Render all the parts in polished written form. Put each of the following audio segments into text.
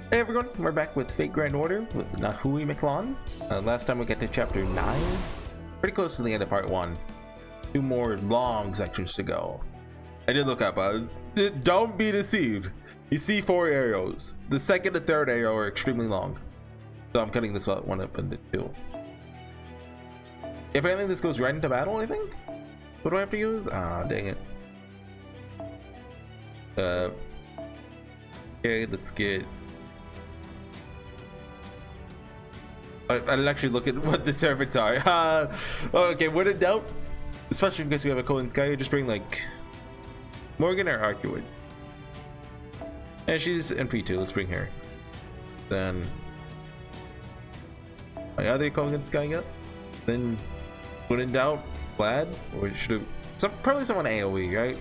Hey everyone, we're back with Fate Grand Order with Nahui Mictlan. Last time we got to chapter 9. Pretty close to the end of part 1. 2 more long sections to go. I did look up, don't be deceived. You see 4 arrows. The second and third arrow are extremely long. So I'm cutting this one up into 2. If anything, this goes right into battle, I think? What do I have to use? Ah, dang it. Okay, let's get... I'll actually look at what the servants are. Okay, when in doubt, especially because we have a Colin Sky, just bring like Morgan or Arcuid. And she's MP too. Let's bring her. Then my other Colin Sky up. Then when in doubt, Vlad, or should have probably someone AOE, right?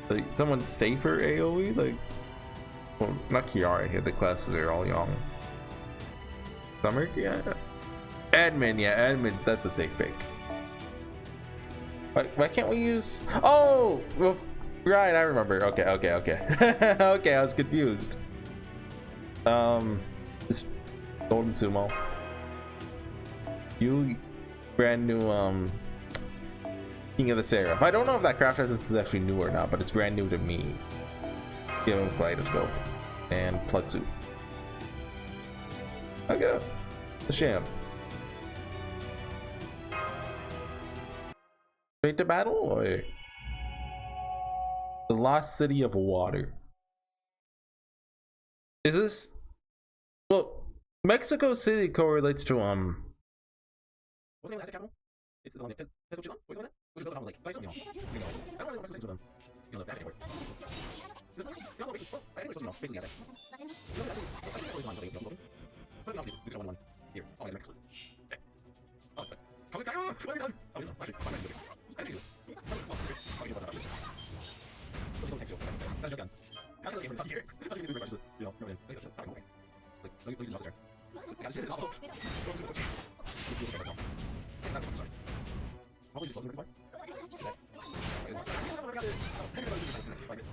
Like someone safer AOE, like well, not Kiara here. The classes are all young. Summer, yeah. Admin, yeah, admins, that's a safe pick. Why can't we use... Oh! Well, right, I remember. Okay. Okay, I was confused. This Golden Sumo. You brand new, King of the Seraph. I don't know if that craft essence is actually new or not, but it's brand new to me. Give him Kaleidoscope and Plug Suit. Okay. The sham. Straight to battle or the lost city of water? Is this well Mexico City correlates to what's the name of the capital? It's the one that what's it? Which is built on like I don't really know things with them. You know, that's anywhere. Basically assets. But obviously, this is one here. Oh, it's excellent. Okay. Oh, it's fine. Come inside. Oh, what have you done? Oh, no. Actually, fine. I think this. Oh, just not. So thanks you. That's just guns. How do you get from here? How do you get through? Just, you know, like, that's not okay. Like, no use the officer. I got this all. Let's do it. Let's do it. Take that first. Probably just close the door. Okay. I got it. Oh, take it out of the next 5 minutes.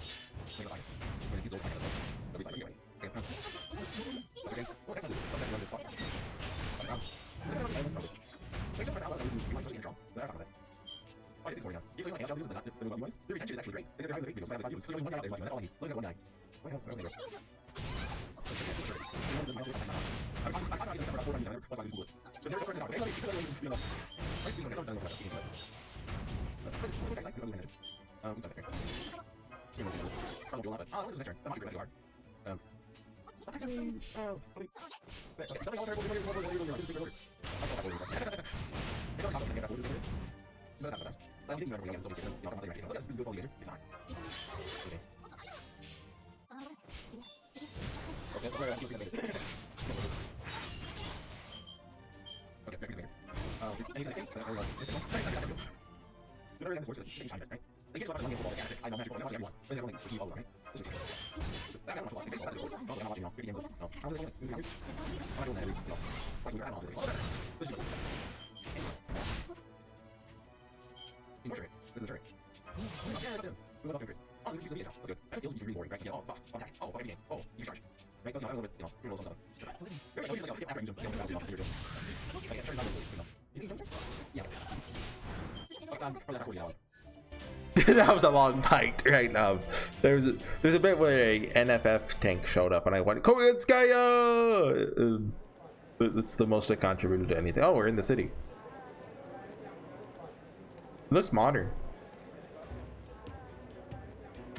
Take it back. When he's old, I got it. Nobody's like, anyway. Okay, that's okay. Well, that's it. That was a long fight right now. There's a bit where a NFF tank showed up and I went Koretskaya! That's the most I contributed to anything. Oh, we're in the city. It looks modern.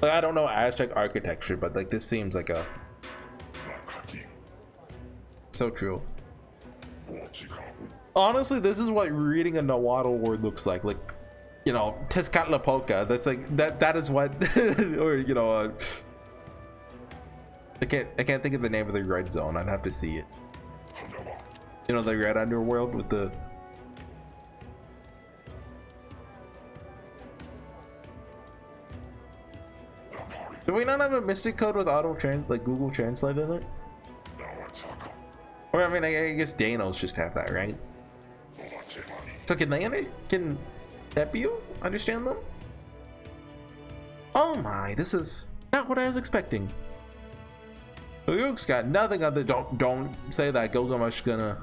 Like, I don't know Aztec architecture, but like this seems like a so true. Honestly, this is what reading a Nahuatl word looks like you know, Tezcatlipoca. That's like that is what or you know I can't think of the name of the red zone. I'd have to see it. You know, the red underworld with the do we not have a mystic code with like Google Translate in it? Or I mean I guess Danos just have that, right? So can Epiu understand them? Oh my, this is not what I was expecting. Ryuk's got nothing on the. Don't say that. Gilgamesh gonna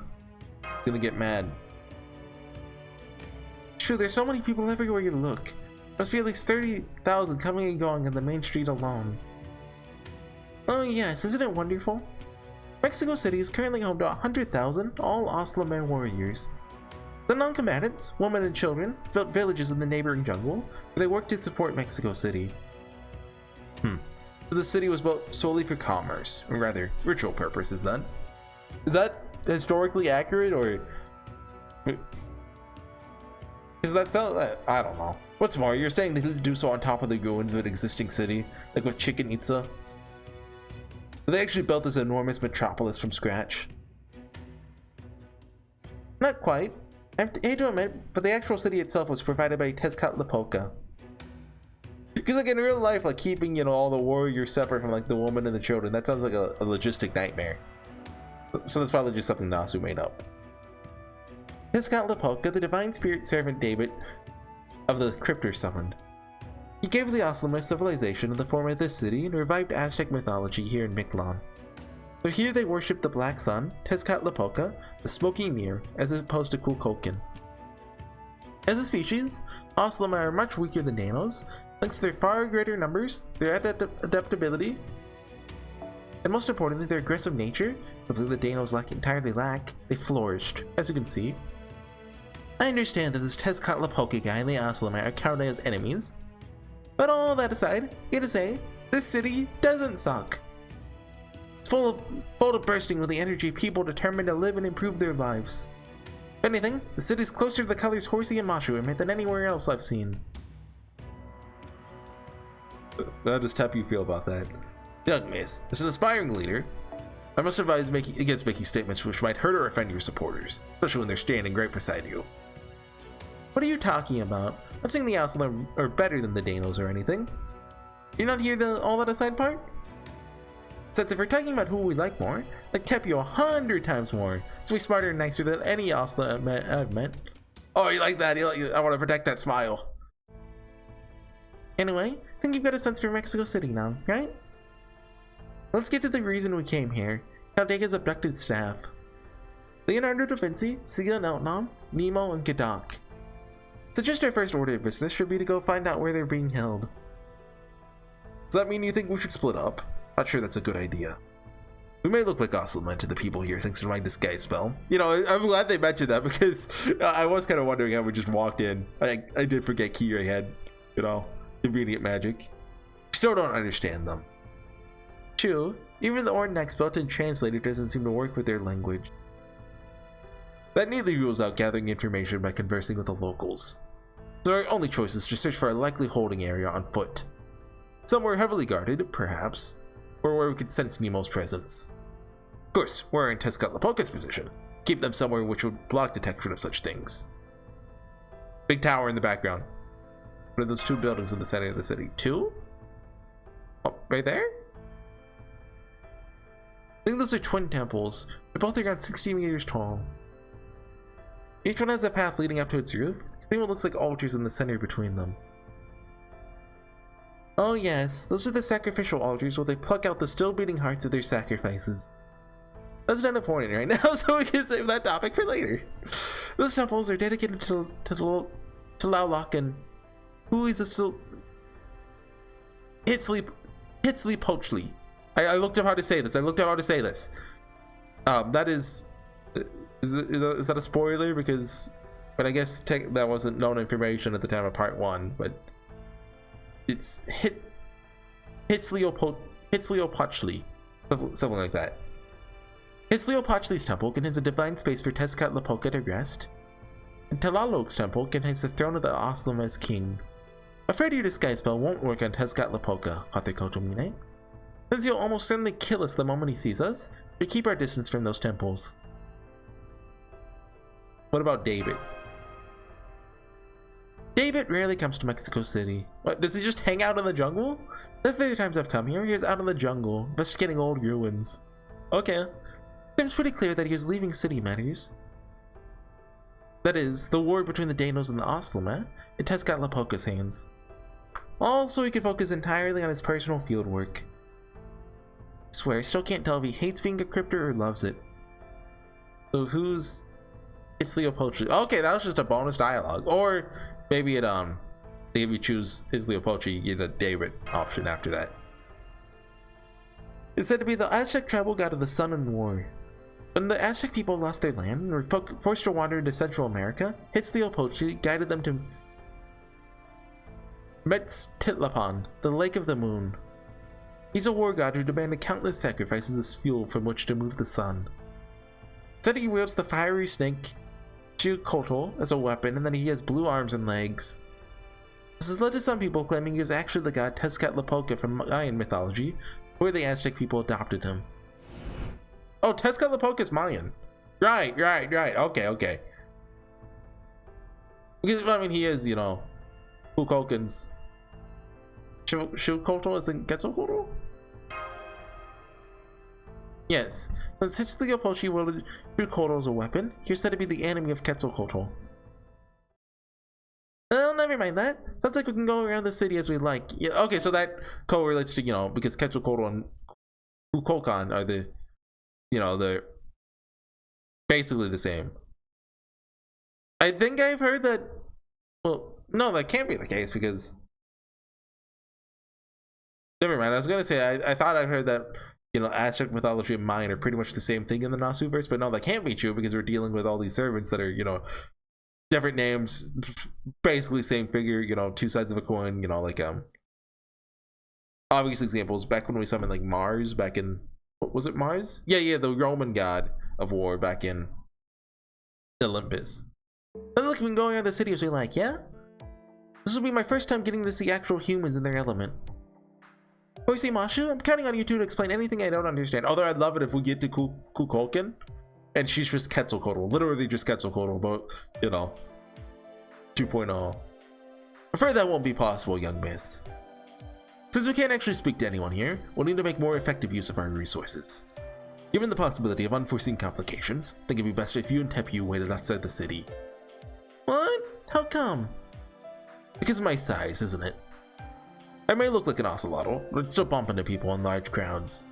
get mad. Sure, there's so many people everywhere you look. Must be at least 30,000 coming and going on the main street alone. Oh yes, isn't it wonderful? Mexico City is currently home to 100,000 all Oslomare warriors. The non-combatants, women and children, built villages in the neighboring jungle where they worked to support Mexico City. So the city was built solely for commerce, or rather, ritual purposes then. Is that historically accurate, or... Is that so? I don't know. What's more, you're saying they didn't do so on top of the ruins of an existing city, like with Chichen Itza? They actually built this enormous metropolis from scratch. Not quite. I hate to admit, but the actual city itself was provided by Tezcatlipoca. Because like in real life, like keeping, you know, all the warriors separate from like the women and the children, that sounds like a logistic nightmare. So that's probably just something Nasu made up. Tezcatlipoca, the divine spirit servant David of the Cryptor summoned. He gave the Oslomare civilization in the form of this city and revived Aztec mythology here in Mictlan. So here they worship the Black Sun, Tezcatlipoca, the Smoky Mirror, as opposed to Kukulkan. As a species, Oslomare are much weaker than Danos, thanks to their far greater numbers, their adaptability, and most importantly their aggressive nature, something the Danos entirely lack. They flourished, as you can see. I understand that this Tezcatlipoca guy and the Oslomare are counted as enemies, but all that aside, here to say, this city doesn't suck. It's full of bursting with the energy of people determined to live and improve their lives. If anything, the city's closer to the colors Horsey and Mashu emit than anywhere else I've seen. How does Tepu feel about that? Young miss, as an aspiring leader, I must advise against making statements which might hurt or offend your supporters, especially when they're standing right beside you. What are you talking about? I'm not saying the Oslomare are better than the Danos or anything. You're not hear the all that aside part? Since if we're talking about who we like more, like Tepu 100 times more. It's way smarter and nicer than any Oslomare I've met. Oh, you like that? I want to protect that smile. Anyway, I think you've got a sense for Mexico City now, right? Let's get to the reason we came here. Caldega's abducted staff. Leonardo da Vinci, Sia Neltnom, Nemo, and Gadok. So just our first order of business should be to go find out where they're being held. Does that mean you think we should split up? Not sure that's a good idea. We may look like Oslomare to the people here thanks to my disguise spell. You know, I'm glad they mentioned that because I was kind of wondering how we just walked in. I did forget Kira had, you know, convenient magic. Still don't understand them. True, even the Ordnex built-in translator doesn't seem to work with their language. That neatly rules out gathering information by conversing with the locals. So our only choice is to search for a likely holding area on foot. Somewhere heavily guarded, perhaps, or where we could sense Nemo's presence. Of course, we're in Tezcatlipoca's position. Keep them somewhere which would block detection of such things. Big tower in the background. One of those two buildings in the center of the city. Two? Oh, right there? I think those are twin temples. They're both around 60 meters tall. Each one has a path leading up to its roof. See what looks like altars in the center between them. Oh yes, those are the sacrificial altars where they pluck out the still beating hearts of their sacrifices. That's not important right now, so we can save that topic for later. Those temples are dedicated to Tlaloc and Huitzilopochtli. I looked up how to say this. That is that a spoiler? Because, but I guess that wasn't known information at the time of part 1, but it's Huitzilopochtli, something like that. Huitzilopochtli's temple contains a divine space for Tezcatlipoca to rest, and Tlaloc's temple contains the throne of the Oslomare's king. Afraid your disguise spell won't work on Tezcatlipoca, Father Kotomine. Since he'll almost certainly kill us the moment he sees us, we keep our distance from those temples. What about David? David rarely comes to Mexico City. What, does he just hang out in the jungle? The 30 times I've come here, he was out in the jungle, investigating old ruins. Okay. Seems pretty clear that he was leaving city matters. That is, the war between the Danos and the Oslomare in Tezcatlipoca's hands. Also, he could focus entirely on his personal fieldwork. I swear, I still can't tell if he hates being a crypter or loves it. So who's... It's Leo Poetry. Okay, that was just a bonus dialogue. Or maybe it, if you choose Is Leo Poetry, you get a David option after that. It's said to be the Aztec tribal god of the sun and war. When the Aztec people lost their land and were forced to wander into Central America, Huitzilopochtli guided them to Mictlan, the Lake of the Moon. He's a war god who demanded countless sacrifices as fuel from which to move the sun. Said he wields the fiery snake U-Olga as a weapon, and that he has blue arms and legs. This has led to some people claiming he was actually the god Tezcatlipoca from Mayan mythology, where the Aztec people adopted him. Oh, Tezcatlipoca is Mayan. Right. Okay. Because, I mean, he is, you know, Kukulkan's... U-Olga is in Quetzalcoatl? Yes. Since Huitzilopochtli wielded U-Olga as a weapon, he was said to be the enemy of Quetzalcoatl. Well, never mind that. Sounds like we can go around the city as we like. Yeah, okay, so that correlates to, you know, because Quetzalcoatl and Kukulkan are the, you know, they're basically the same. I think I've heard that, well, no, that can't be the case because, never mind, I was gonna say, I thought I heard that, you know, Aztec mythology and Mayan are pretty much the same thing in the Nasuverse, but no, that can't be true because we're dealing with all these servants that are, you know, different names, basically same figure, you know, two sides of a coin, you know, like, obvious examples, back when we summoned, like, Mars, back in, what was it, Mars? Yeah, the Roman god of war back in Olympus. Then look, we can go around the city as we like, yeah? This will be my first time getting to see actual humans in their element. Horsey Masha, I'm counting on you two to explain anything I don't understand. Although I'd love it if we get to Kukulkan and she's just Quetzalcoatl, literally just Quetzalcoatl, but you know, 2.0. I'm afraid that won't be possible, young miss. Since we can't actually speak to anyone here, we'll need to make more effective use of our resources. Given the possibility of unforeseen complications, I think it'd be best if you and Tepu waited outside the city. What? How come? Because of my size, isn't it? I may look like an ocelotl, but I'd still bump into people in large crowds.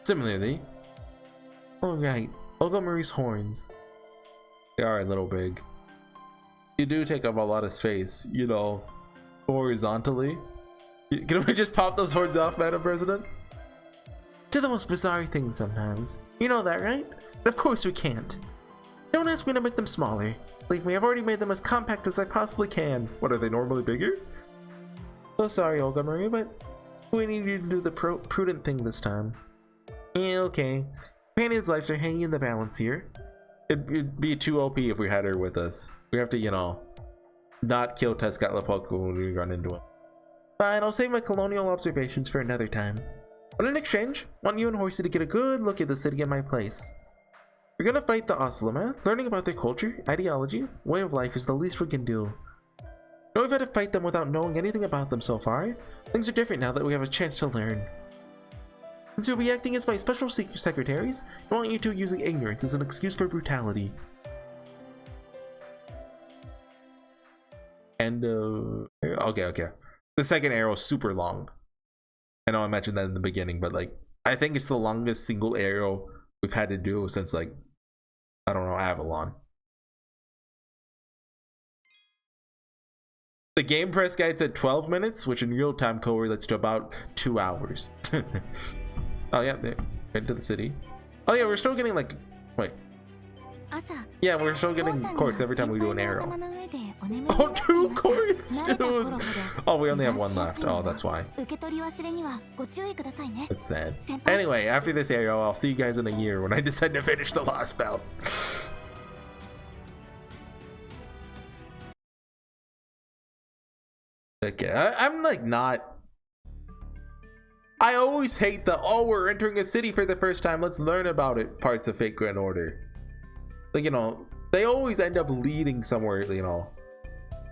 Similarly, alright, Olga Marie's horns. They are a little big. You do take up a lot of space, you know, horizontally. Can we just pop those horns off, Madam President? To the most bizarre things sometimes. You know that, right? But of course we can't. Don't ask me to make them smaller. Believe me, I've already made them as compact as I possibly can. What, are they normally bigger? So sorry, Olga Marie, but we need you to do the prudent thing this time. Yeah, okay. Companion's lives are hanging in the balance here. It'd be too OP if we had her with us. We have to, you know, not kill Tezcatlipoca when we run into him. Fine, I'll save my colonial observations for another time. But in exchange, I want you and Horsey to get a good look at the city in my place. We're gonna fight the Oslama. Learning about their culture, ideology, way of life is the least we can do. Know we've had to fight them without knowing anything about them so far. Things are different now that we have a chance to learn. Since you'll be acting as my special secretaries, I want you two using ignorance as an excuse for brutality. And, okay. The second arrow is super long. I know I mentioned that in the beginning, but, like, I think it's the longest single arrow we've had to do since, like, I don't know, Avalon. The game press guide said 12 minutes, which in real time correlates to about 2 hours. Oh yeah, they're into the city. Oh yeah, we're still getting like, wait. Yeah, we're still getting quartz every time we do an arrow. Oh, 2 quartz, dude! Oh, we only have 1 left. Oh, that's why. That's sad. Anyway, after this arrow, I'll see you guys in a year when I decide to finish the Lost Belt. Okay, I'm like not. I always hate the, oh, we're entering a city for the first time, let's learn about it parts of Fate Grand Order. Like, you know, they always end up leading somewhere, you know,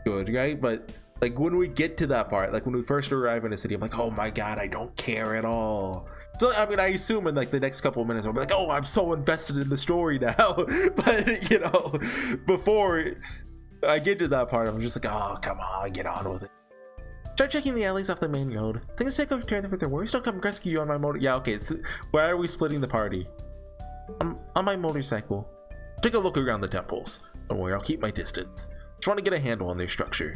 good, right? But like when we get to that part, like when we first arrive in a city, I'm like, oh my god, I don't care at all. So I mean, I assume in like the next couple of minutes I'll be like, oh, I'm so invested in the story now. But you know, before I get to that part, I'm just like, oh, come on, get on with it. Start checking the alleys off the main road. Things take a turn for the worse. Don't come rescue you on my motor. Yeah, okay. So why are we splitting the party? On my motorcycle. Take a look around the temples. Don't worry, I'll keep my distance. Just want to get a handle on their structure.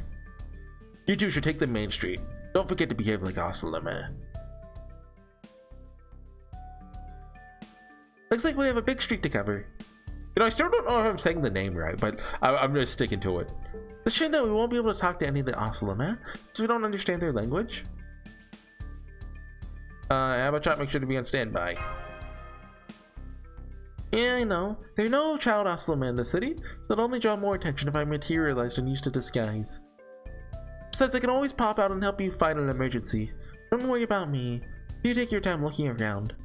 You two should take the main street. Don't forget to behave like Ocelema. Looks like we have a big street to cover. You know, I still don't know if I'm saying the name right, but I'm just sticking to it. It's a shame that we won't be able to talk to any of the Ocelema, since we don't understand their language. Abachot, make sure to be on standby. Yeah, I know. There are no child Ocelema in the city, so it'll only draw more attention if I materialized and used a disguise. Besides, I can always pop out and help you fight an emergency. Don't worry about me. You take your time looking around.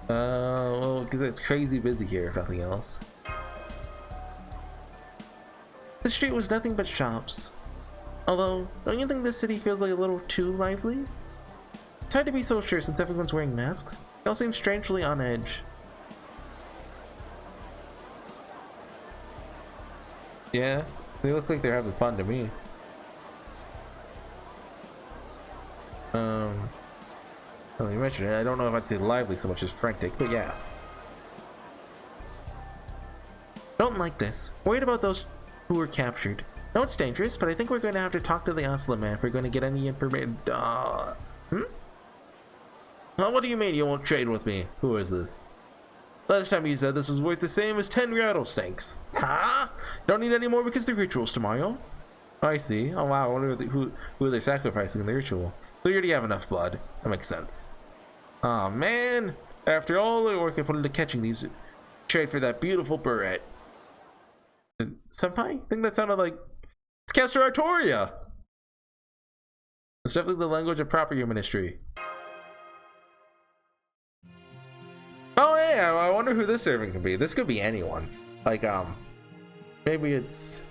Well, because it's crazy busy here, if nothing else. The street was nothing but shops. Although, don't you think this city feels like a little too lively? It's hard to be so sure since everyone's wearing masks. They all seem strangely on edge. Yeah, they look like they're having fun to me. Well, you mentioned it. I don't know if I'd say lively so much as frantic, but yeah. Don't like this. Worried about those who were captured. No, it's dangerous, but I think we're going to have to talk to the Ocelema if we're going to get any information. Well, what do you mean you won't trade with me? Who is this? Last time you said this was worth the same as 10 rattlesnakes. Huh? Don't need any more because the ritual's tomorrow. I see. Oh wow, I wonder who they're sacrificing in the ritual. So you already have enough blood. That makes sense. Oh man, after all the work I put into catching these, trade for that beautiful beret. Senpai? I think that sounded like it's Castor Artoria. It's definitely the language of proper human history. Oh yeah, I wonder who this servant could be. This could be anyone. Like maybe it's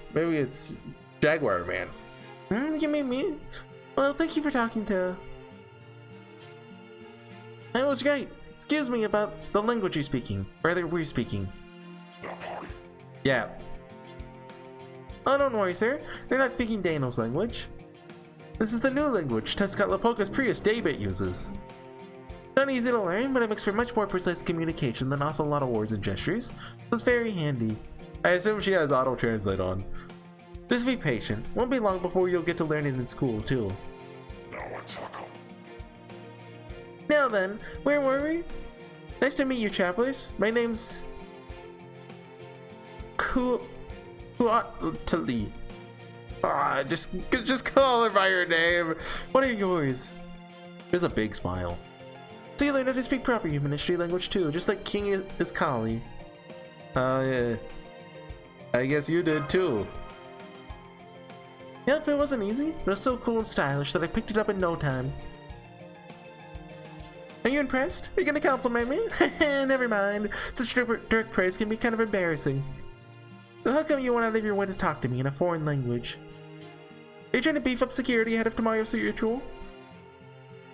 Jaguar Man. You mean me? Well, thank you for talking to. That was great. Excuse me about the language you're speaking. Rather, we're speaking. Yeah. Oh, don't worry, sir. They're not speaking Dano's language. This is the new language Tezcatlipoca's Prius Daybit uses. Not easy to learn, but it makes for much more precise communication than also a lot of words and gestures, so it's very handy. I assume she has auto-translate on. Just be patient. Won't be long before you'll get to learn it in school, too. Now then, where were we? Nice to meet you, travelers. My name's Kuatali. Just call her by her name. What are yours? There's a big smile. So you learned how to speak proper human history language too, just like King is Kali. Yeah. I guess you did too. Yep, it wasn't easy. It was so cool and stylish that I picked it up in no time. Are you impressed? Are you gonna compliment me? Never mind. Such direct praise can be kind of embarrassing. So how come you went out of your way to talk to me in a foreign language? Are you trying to beef up security ahead of tomorrow's ritual?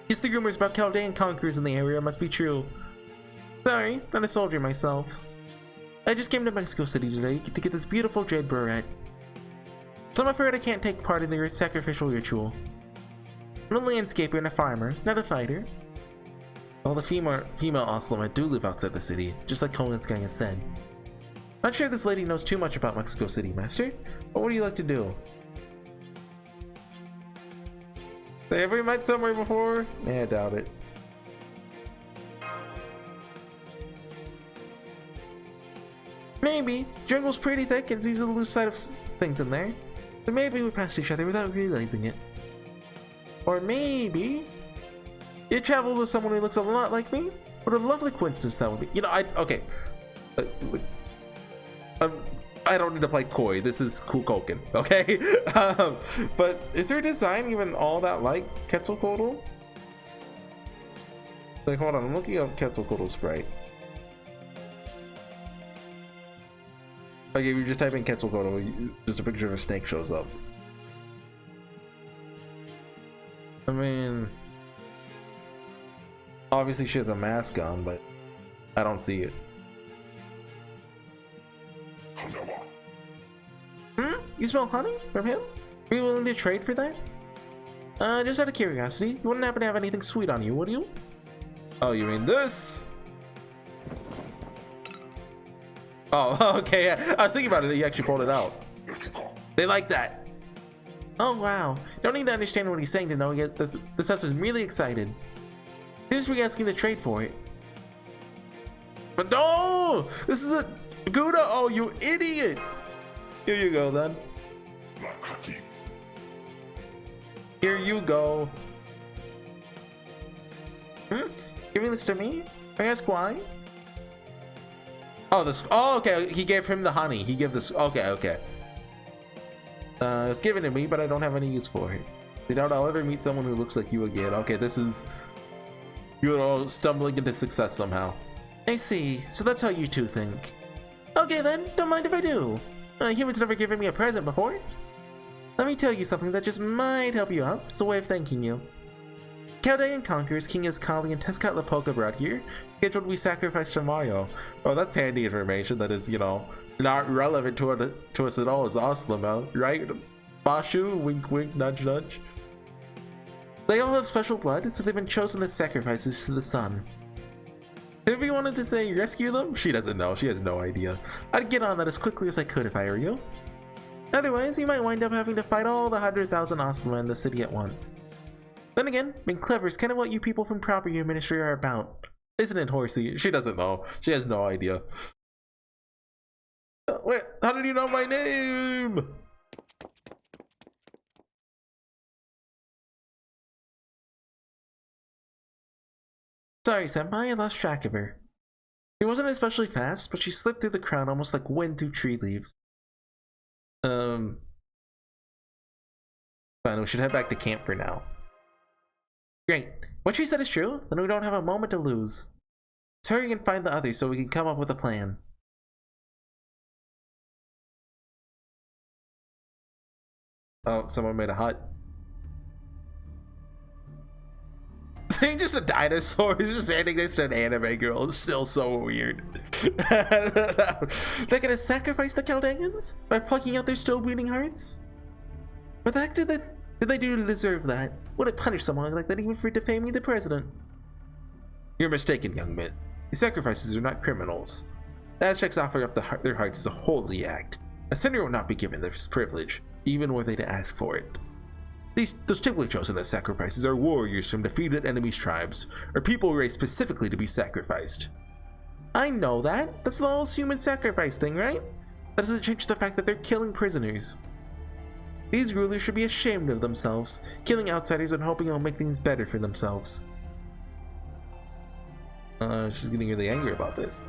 Guess the rumors about Chaldean conquerors in the area must be true. Sorry, not a soldier myself. I just came to Mexico City today to get this beautiful jade beret. So I'm afraid I can't take part in the sacrificial ritual. I'm a landscaper and a farmer, not a fighter. All the female Ocelema do live outside the city, just like Kolinskaya has said. Not sure this lady knows too much about Mexico City, Master, but what do you like to do? Have you ever met somewhere before? Yeah, I doubt it. Maybe. Jungle's pretty thick and it's easy to lose sight of things in there. So maybe we passed each other without realizing it. Or maybe you traveled with someone who looks a lot like me? What a lovely coincidence that would be. You know, okay. I don't need to play coy. This is Kukulkan, okay? But is her design even all that like Quetzalcoatl? Like, hold on, I'm looking up Quetzalcoatl sprite. Like, if you just type in Quetzalcoatl, just a picture of a snake shows up. I mean, obviously she has a mask on, but I don't see it. You smell honey from him? Are you willing to trade for that? Just out of curiosity, you wouldn't happen to have anything sweet on you, would you? Oh, you mean this? Oh, okay. Yeah. I was thinking about it. You actually pulled it out. They like that. Oh, wow. Don't need to understand what he's saying to know yet that the sus is really excited. Seems to be asking to trade for it. But no! This is a Gouda! Oh, you idiot! Here you go, then. Here you go. Giving this to me? May I ask why? Oh, this. Oh, okay. He gave him the honey. He gave this. Okay, okay. It's given to me, but I don't have any use for it. I doubt I'll ever meet someone who looks like you again. Okay, this is, you know, stumbling into success somehow. I see. So that's how you two think. Okay then, don't mind if I do. Humans never given me a present before. Let me tell you something that just might help you out. It's a way of thanking you. Chaldean conquerors King Iskali and Tescat Lapoka brought here, scheduled to be sacrificed to Mario. Oh, that's handy information that is, you know, not relevant to us at all as Oslo, right? Bashu, wink wink, nudge nudge. They all have special blood, so they've been chosen as sacrifices to the sun. If you wanted to say rescue them, she doesn't know. She has no idea. I'd get on that as quickly as I could if I were you. Otherwise, you might wind up having to fight all the 100,000 Oslo in the city at once. Then again, being clever is kind of what you people from Property Ministry are about. Isn't it, Horsey? She doesn't know. She has no idea. Wait, how did you know my name? Sorry, Senpai, I lost track of her. She wasn't especially fast, but she slipped through the crowd almost like wind through tree leaves. Fine, we should head back to camp for now. Great. What she said is true, then we don't have a moment to lose. Let's hurry and find the others so we can come up with a plan. Oh, someone made a hut. Saying just a dinosaur is just standing next to an anime girl is still so weird. They're gonna sacrifice the Chaldeans by plucking out their still beating hearts? What the heck did they do to deserve that? Would it punish someone like that even for defaming the president? You're mistaken, young man. These sacrifices are not criminals. The Aztecs offering up their hearts is a holy act. A sinner will not be given this privilege, even were they to ask for it. Those typically chosen as sacrifices are warriors from defeated enemies' tribes, or people raised specifically to be sacrificed. I know that. That's the whole human sacrifice thing, right? That doesn't change the fact that they're killing prisoners. These rulers should be ashamed of themselves, killing outsiders and hoping it'll make things better for themselves. She's getting really angry about this.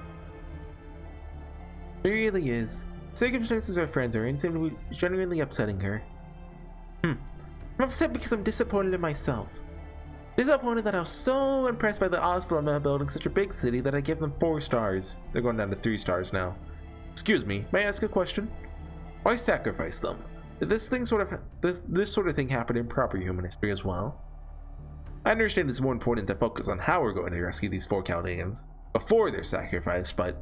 It really is. Circumstances our friends are in seem to be genuinely upsetting her. I'm upset because I'm disappointed in myself. Disappointed that I was so impressed by the Oslo building such a big city that I give them 4 stars. They're going down to 3 stars now. Excuse me, may I ask a question? Why sacrifice them? Did this sort of thing happen in proper human history as well? I understand it's more important to focus on how we're going to rescue these 4 Chaldeans before they're sacrificed, but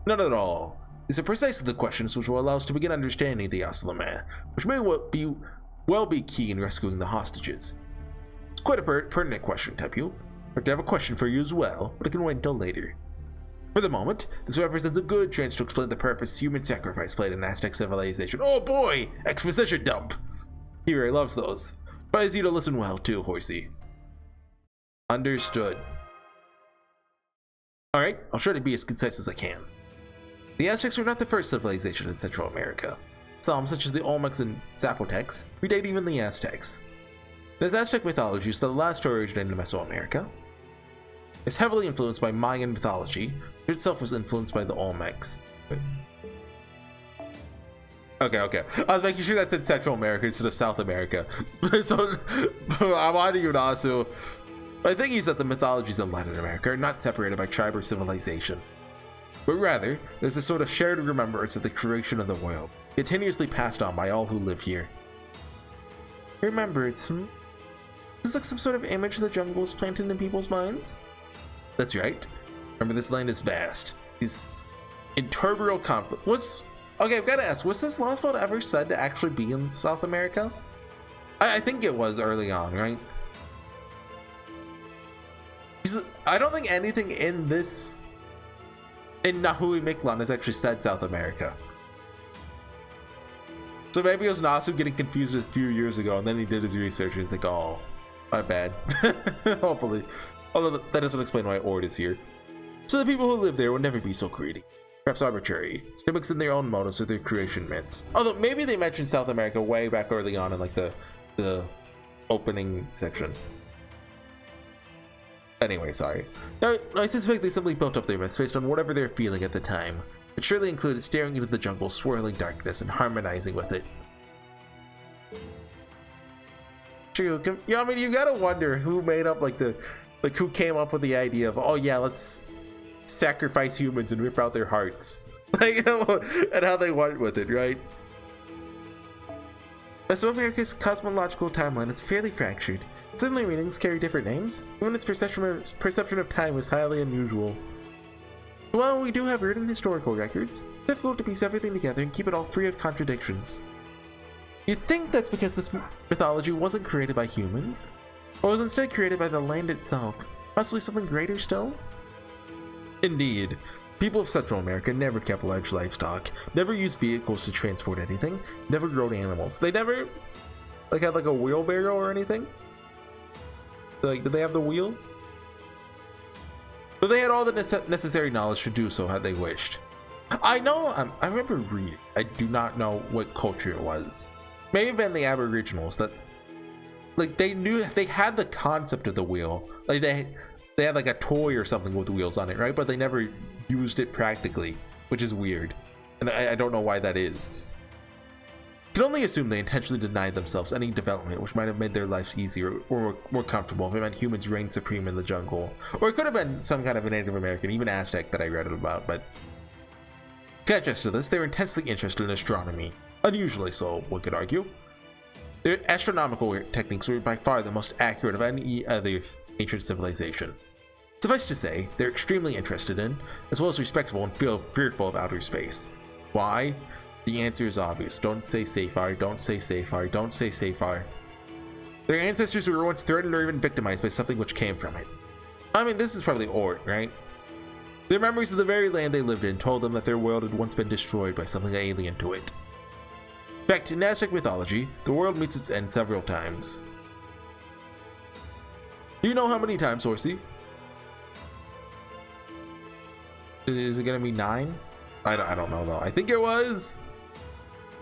not at all. These are precisely the questions which will allow us to begin understanding the Oslo which may well be key in rescuing the hostages. It's quite a pertinent question, Tepu. I have a question for you as well, but it can wait until later. For the moment, this represents a good chance to explain the purpose human sacrifice played in Aztec civilization. Oh boy! Exposition dump! Kira loves those. Advise you to listen well too, Horsey. Understood. Alright, I'll try to be as concise as I can. The Aztecs were not the first civilization in Central America. Some, such as the Olmecs and Zapotecs, predate even the Aztecs. It is Aztec mythology is the last to originate in Mesoamerica. It's heavily influenced by Mayan mythology, which itself was influenced by the Olmecs. Okay. I was making sure that's in Central America instead of South America. So, I'm on to you, Nasu. My thing is that the mythologies of Latin America are not separated by tribe or civilization, but rather, there's a sort of shared remembrance of the creation of the world, continuously passed on by all who live here. Remembrance, This is like some sort of image the jungle was planted in people's minds? That's right. Remember, this land is vast. These interboreal conflict. Okay, I've got to ask, was this lost world ever said to actually be in South America? I think it was early on, right? I don't think anything in this, in Nahui Mictlan, has actually said South America. So maybe it was Nasu getting confused a few years ago, and then he did his research and he's like, oh, my bad. Hopefully. Although that doesn't explain why Ord is here. So the people who live there will never be so greedy. Perhaps arbitrary, still mixing their own motives with their creation myths. Although maybe they mentioned South America way back early on in like the opening section. Anyway, sorry. Now, I suspect they simply built up their myths based on whatever they're feeling at the time. It surely included staring into the jungle, swirling darkness, and harmonizing with it. True. Yeah, I mean, you gotta wonder who made up who came up with the idea of, oh yeah, let's sacrifice humans and rip out their hearts, and how they went with it, right? Mesoamerica's cosmological timeline is fairly fractured. Similar meanings carry different names, even its perception of time is highly unusual. While we do have written historical records, it's difficult to piece everything together and keep it all free of contradictions. You'd think that's because this mythology wasn't created by humans, or was instead created by the land itself, possibly something greater still? Indeed, people of Central America never kept large livestock, never used vehicles to transport anything, never rode animals. They never had like a wheelbarrow or anything. Like, did they have the wheel? But they had all the necessary knowledge to do so had they wished. I know, I remember reading, I do not know what culture it was. May have been the Aboriginals that, like, they knew, they had the concept of the wheel. Like, they had like a toy or something with wheels on it, right? But they never used it practically, which is weird. And I don't know why that is. Can only assume they intentionally denied themselves any development which might have made their lives easier or more comfortable if it meant humans reigned supreme in the jungle. Or it could have been some kind of a Native American, even Aztec that I read about, but contrast to this, they were intensely interested in astronomy. Unusually so, one could argue. Their astronomical techniques were by far the most accurate of any other ancient civilization. Suffice to say, they're extremely interested in, as well as respectful and fearful of outer space. Why? The answer is obvious. Don't say Safar, don't say Safar, don't say Safar. Their ancestors were once threatened or even victimized by something which came from it. I mean, this is probably Ort, right? Their memories of the very land they lived in told them that their world had once been destroyed by something alien to it. In fact, in Aztec mythology, the world meets its end several times. Do you know how many times, Horsey? Is it gonna be 9? I don't know though. I think it was.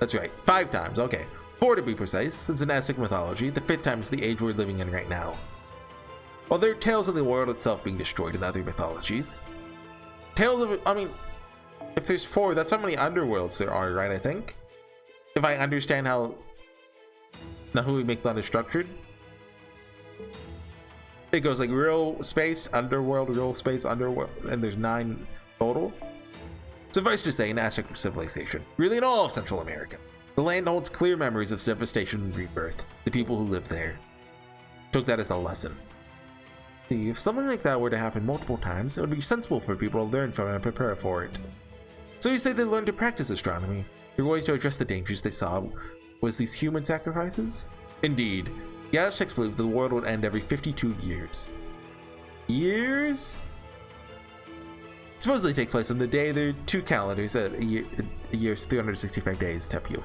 That's right, 5 times. Okay, 4 to be precise. Since in Aztec mythology, the 5th time is the age we're living in right now. While there are tales of the world itself being destroyed in other mythologies, tales of it. I mean, if there's 4, that's how many underworlds there are, right? I think. If I understand how Nahui Mictlan is structured. It goes like real space, underworld, real space, underworld, and there's 9 total. Suffice to say, in Aztec civilization, really in all of Central America, the land holds clear memories of devastation and rebirth. The people who live there took that as a lesson. See, if something like that were to happen multiple times, it would be sensible for people to learn from it and prepare for it. So you say they learned to practice astronomy. Their way to address the dangers they saw was these human sacrifices? Indeed. The Aztecs believed the world would end every 52 years. Years? Supposedly take place on the day there are 2 calendars at a year's 365 days, Tepu.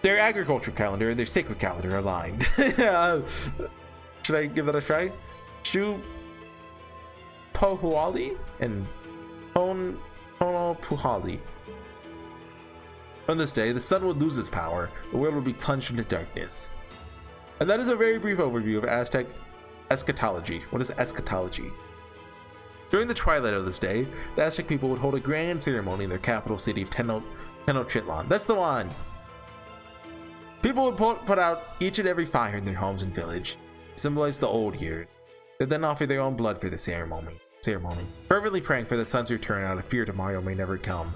Their agricultural calendar and their sacred calendar are aligned. Should I give that a try? Shu Pohuali and Tono Puhali. On this day, the sun would lose its power, the world would be plunged into darkness. And that is a very brief overview of Aztec eschatology. What is eschatology? During the twilight of this day, the Aztec people would hold a grand ceremony in their capital city of Tenochtitlan. That's the one! People would put out each and every fire in their homes and village, to symbolize the old year. They'd then offer their own blood for the ceremony, fervently praying for the sun's return out of fear tomorrow may never come.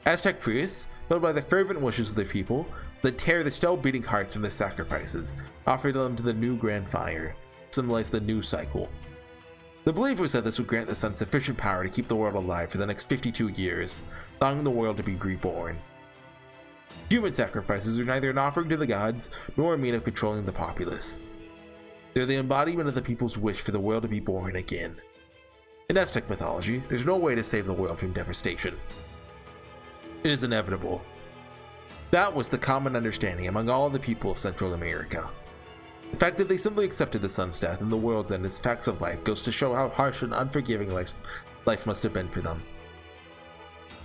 Aztec priests, filled by the fervent wishes of their people, would tear the still beating hearts from the sacrifices, offer them to the new grand fire, symbolize the new cycle. The belief was that this would grant the sun sufficient power to keep the world alive for the next 52 years, allowing the world to be reborn. Human sacrifices are neither an offering to the gods nor a means of controlling the populace. They're the embodiment of the people's wish for the world to be born again. In Aztec mythology, there's no way to save the world from devastation. It is inevitable. That was the common understanding among all the people of Central America. The fact that they simply accepted the sun's death and the world's end as facts of life goes to show how harsh and unforgiving life must have been for them.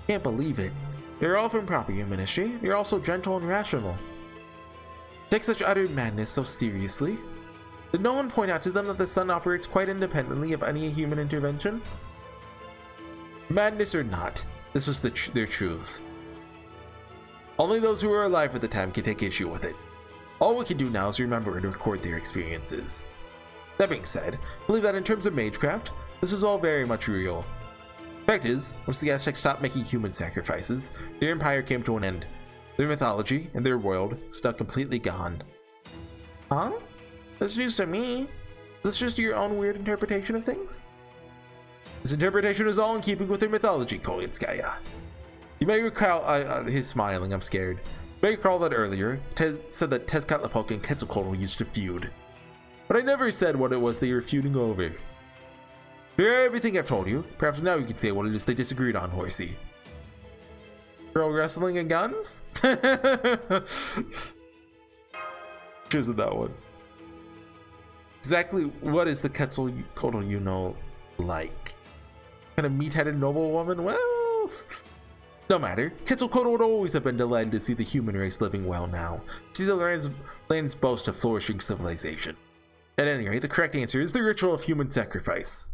Can't believe it. You're all from proper human history. You're also gentle and rational. Take such utter madness so seriously. Did no one point out to them that the sun operates quite independently of any human intervention? Madness or not, this was their truth. Only those who were alive at the time can take issue with it. All we can do now is remember and record their experiences. That being said, I believe that in terms of magecraft, this was all very much real. Fact is, once the Aztecs stopped making human sacrifices, their empire came to an end. Their mythology and their world stuck completely gone. Huh? That's news to me. Is this just your own weird interpretation of things? This interpretation is all in keeping with their mythology, Kolinskaya. You may recall, he's smiling, I'm scared. You may recall that earlier, Tez said that Tezcatlipoca and Quetzalcoatl used to feud. But I never said what it was they were feuding over. For everything I've told you, perhaps now you can say what it is they disagreed on, Horsey. Pro wrestling and guns? Choosing that one. Exactly what is the Quetzalcoatl you know like? Kind of meat-headed noblewoman? Well, no matter. Quetzalcoatl would always have been delighted to see the human race living well now. See the land's boast of flourishing civilization. At any rate, the correct answer is the ritual of human sacrifice.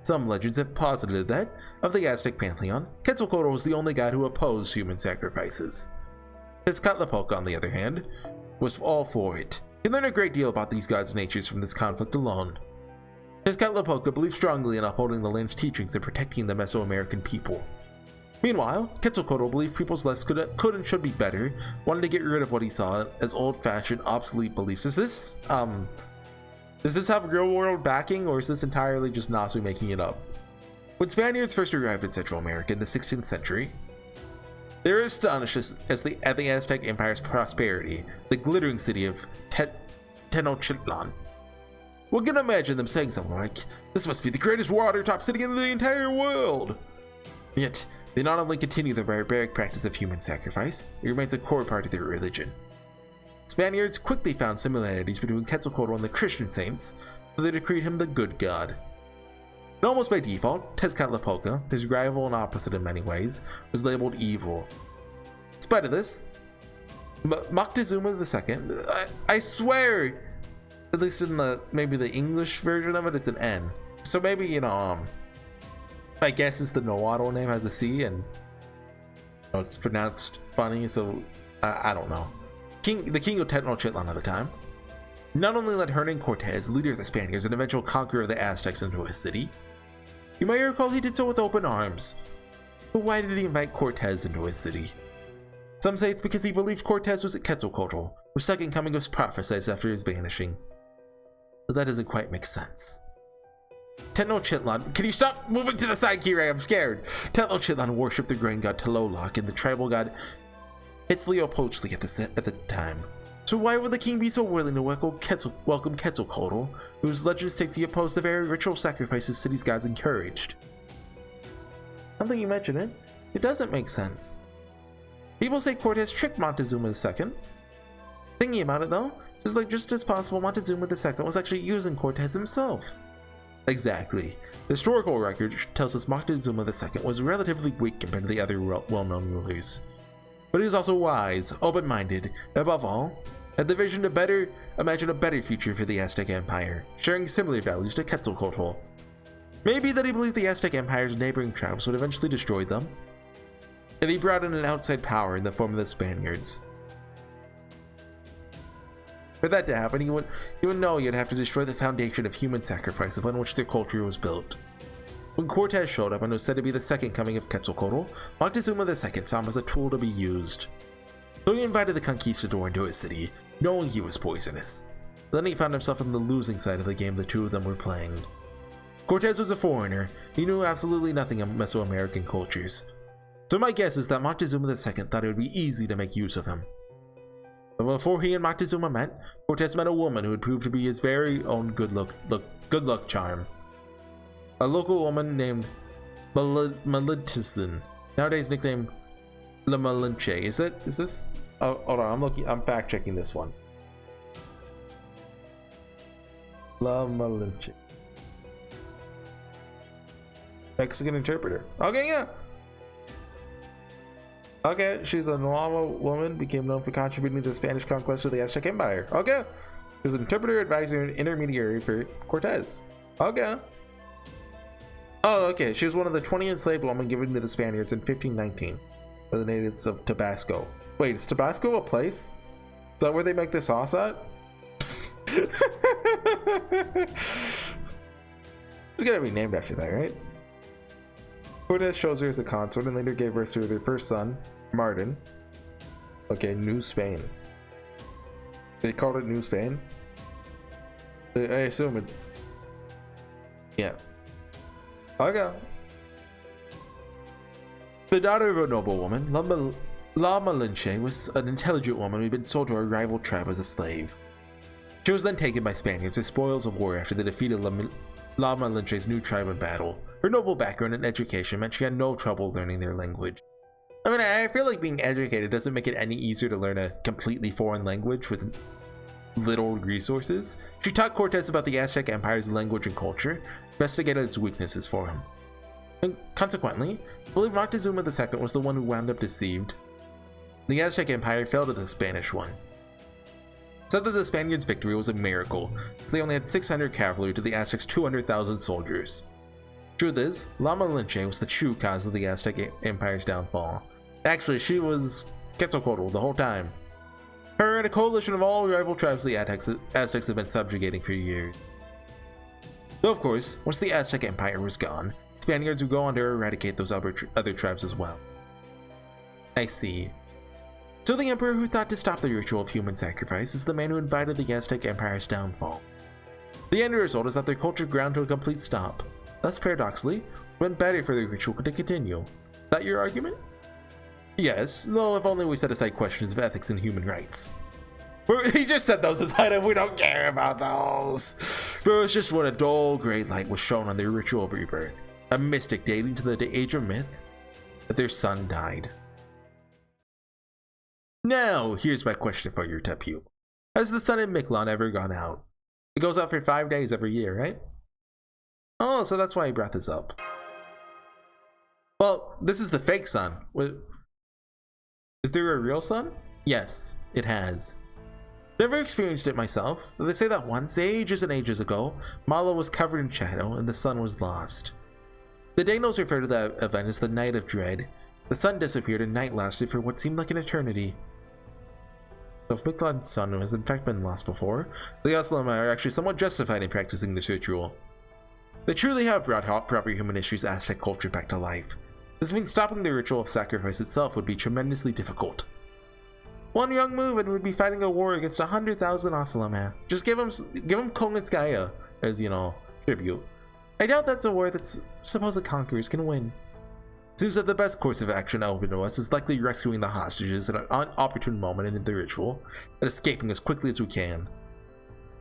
Some legends have posited that, of the Aztec pantheon, Quetzalcoatl was the only god who opposed human sacrifices. Tezcatlipoca, on the other hand, was all for it. You can learn a great deal about these gods' natures from this conflict alone. Tezcatlipoca believed strongly in upholding the land's teachings and protecting the Mesoamerican people. Meanwhile, Quetzalcoatl believed people's lives could and should be better, wanted to get rid of what he saw as old-fashioned, obsolete beliefs. Does this have real-world backing, or is this entirely just Nahui making it up? When Spaniards first arrived in Central America in the 16th century, they were astonished at the Aztec Empire's prosperity, the glittering city of Tenochtitlan. One can imagine them saying something like, "This must be the greatest water-top city in the entire world!" Yet, they not only continue the barbaric practice of human sacrifice, it remains a core part of their religion. Spaniards quickly found similarities between Quetzalcoatl and the Christian saints, so they decreed him the good god. And almost by default, Tezcatlipoca, his rival and opposite in many ways, was labeled evil. In spite of this, Moctezuma II, I swear, at least in maybe the English version of it, it's an N. So maybe, I guess it's the Nahuatl name has a C and it's pronounced funny, so I don't know. The king of Tenochtitlan at the time not only led Hernan Cortez, leader of the Spaniards and eventual conqueror of the Aztecs, into his city. You may recall he did so with open arms. But why did he invite Cortez into his city? Some say it's because he believed Cortez was Quetzalcoatl, whose second coming was prophesied after his vanishing. But that doesn't quite make sense. Tenochtitlan, can you stop moving to the side, Kira? I'm scared. Tenochtitlan worshipped the grain god Tlaloc and the tribal god Huitzilopochtli at the time. So why would the king be so willing to welcome Quetzalcoatl, whose legend states he opposed the very ritual sacrifices city's gods encouraged? Now that you mention it, it doesn't make sense. People say Cortez tricked Montezuma II. Thinking about it though, it seems like just as possible Montezuma II was actually using Cortez himself. Exactly. The historical record tells us Moctezuma II was relatively weak compared to the other well-known rulers. But he was also wise, open-minded, and above all, had the vision to imagine a better future for the Aztec Empire, sharing similar values to Quetzalcoatl. Maybe that he believed the Aztec Empire's neighboring tribes would eventually destroy them, and he brought in an outside power in the form of the Spaniards. For that to happen, he would know you'd have to destroy the foundation of human sacrifice upon which their culture was built. When Cortez showed up and was said to be the second coming of Quetzalcoatl, Moctezuma II saw him as a tool to be used. So he invited the conquistador into his city, knowing he was poisonous. But then he found himself on the losing side of the game the two of them were playing. Cortez was a foreigner. He knew absolutely nothing of Mesoamerican cultures. So my guess is that Moctezuma II thought it would be easy to make use of him. But before he and Moctezuma met, Cortez met a woman who would prove to be his very own good luck charm. A local woman named Malitzin, nowadays nicknamed La Malinche. Is this? Oh, hold on, I'm fact checking this one. La Malinche. Mexican interpreter. Okay, yeah. Okay, she's a Nahui woman, became known for contributing to the Spanish conquest of the Aztec Empire. Okay. She was an interpreter, advisor, and intermediary for Cortez. Okay. Oh, okay. She was one of the 20 enslaved women given to the Spaniards in 1519 by the natives of Tabasco. Wait, is Tabasco a place? Is that where they make the sauce at? It's gonna be named after that, right? Cortez chose her as a consort and later gave birth to their first son, Martin. Okay, New Spain. They called it New Spain? I assume it's... yeah. Okay. The daughter of a noblewoman, La Malinche was an intelligent woman who had been sold to a rival tribe as a slave. She was then taken by Spaniards as spoils of war after they defeated La Malinche's new tribe in battle. Her noble background and education meant she had no trouble learning their language. I mean, I feel like being educated doesn't make it any easier to learn a completely foreign language with little resources. She taught Cortez about the Aztec Empire's language and culture, investigated its weaknesses for him. And consequently, I believe Moctezuma II was the one who wound up deceived. The Aztec Empire fell to the Spanish one. Said that the Spaniards' victory was a miracle, as they only had 600 cavalry to the Aztecs' 200,000 soldiers. Truth is, La Malinche was the true cause of the Aztec Empire's downfall. Actually, she was Quetzalcoatl the whole time. Her and a coalition of all rival tribes the Aztecs have been subjugating for years. Though of course, once the Aztec Empire was gone, Spaniards would go on to eradicate those other tribes as well. I see. So the emperor who thought to stop the ritual of human sacrifice is the man who invited the Aztec Empire's downfall. The end result is that their culture ground to a complete stop. Thus, paradoxically, it went better for the ritual to continue. Is that your argument? Yes, though if only we set aside questions of ethics and human rights. He just set those aside and we don't care about those. But it was just when a dull gray light was shown on their ritual of rebirth, a mystic dating to the age of myth, that their son died. Now, here's my question for your Tapu. Has the sun in Mictlan ever gone out? It goes out for 5 days every year, right? Oh, so that's why I brought this up. Well, this is the fake sun. Is there a real sun? Yes, it has. Never experienced it myself, but they say that once, ages and ages ago, Malo was covered in shadow and the sun was lost. The Danos refer to that event as the Night of Dread. The sun disappeared and night lasted for what seemed like an eternity. So if Mictlan's sun has in fact been lost before, the Oslama are actually somewhat justified in practicing this ritual. They truly have brought proper human history's Aztec culture back to life. This means stopping the ritual of sacrifice itself would be tremendously difficult. One young move and would be fighting a war against 100,000 Oslama. Just give him Konganskaya as, tribute. I doubt that's a war that supposed conquerors can win. Seems that the best course of action open to us is likely rescuing the hostages at an opportune moment in the ritual and escaping as quickly as we can.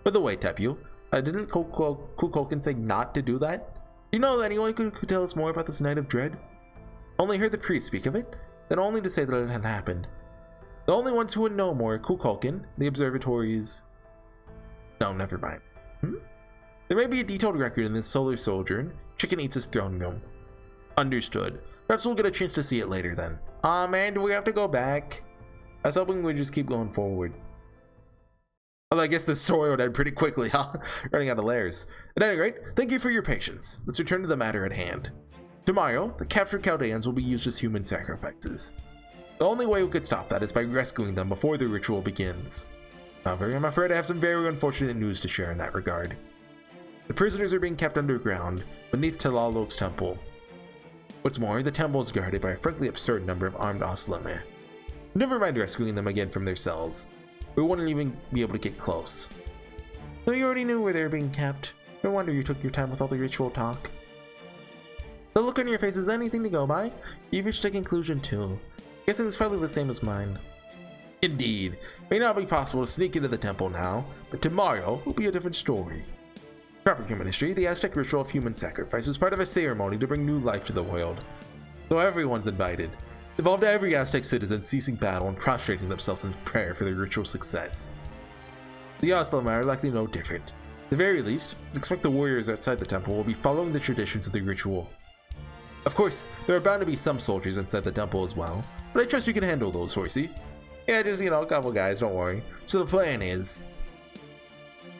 By the way, Tapu, didn't Kukulkan say not to do that? Do you know anyone who could tell us more about this Night of Dread? Only heard the priest speak of it, then only to say that it had happened. The only ones who would know more are Kukulkan, the observatories... No, never mind. There may be a detailed record in this solar sojourn, Chicken Eats his throne room. Understood. Perhaps we'll get a chance to see it later then. Aw man, do we have to go back? I was hoping we'd just keep going forward. Although I guess the story would end pretty quickly, huh? Running out of layers. At any rate, thank you for your patience. Let's return to the matter at hand. Tomorrow, the captured Chaldeans will be used as human sacrifices. The only way we could stop that is by rescuing them before the ritual begins. However, I'm afraid I have some very unfortunate news to share in that regard. The prisoners are being kept underground, beneath Tlahloc's temple. What's more, the temple is guarded by a frankly absurd number of armed Oslama. Never mind rescuing them again from their cells. We wouldn't even be able to get close. So you already knew where they were being kept. No wonder you took your time with all the ritual talk. The look on your face is anything to go by. You've reached a conclusion too. Guessing it's probably the same as mine. Indeed. It may not be possible to sneak into the temple now, but tomorrow will be a different story. Proper human history, the Aztec ritual of human sacrifice was part of a ceremony to bring new life to the world. So everyone's invited. It involved every Aztec citizen ceasing battle and prostrating themselves in prayer for their ritual success. The Oslam are likely no different. At the very least, expect the warriors outside the temple will be following the traditions of the ritual. Of course, there are bound to be some soldiers inside the temple as well, but I trust you can handle those, Horsey. Yeah, just, a couple guys, don't worry. So the plan is,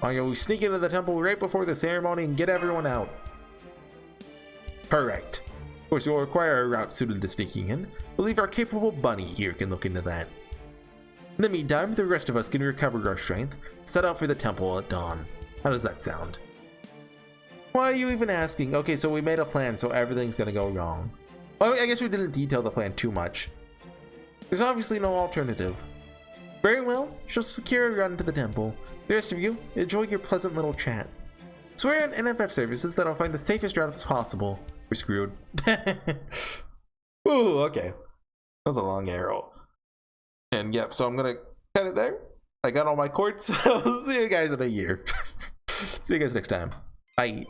we sneak into the temple right before the ceremony and get everyone out. Correct. Of course, you'll require a route suited to sneaking in. Believe our capable bunny here can look into that. In the meantime, the rest of us can recover our strength, set out for the temple at dawn. How does that sound? Why are you even asking? Okay, so we made a plan, so everything's gonna go wrong. Well, I guess we didn't detail the plan too much. There's obviously no alternative. Very well, she'll secure a run to the temple. The rest of you, enjoy your pleasant little chat. Swear on NFF services that I'll find the safest route as possible. We're screwed. Ooh, okay. That was a long arrow. And yep, so I'm gonna cut it there. I got all my quartz. I'll see you guys in a year. See you guys next time. Bye.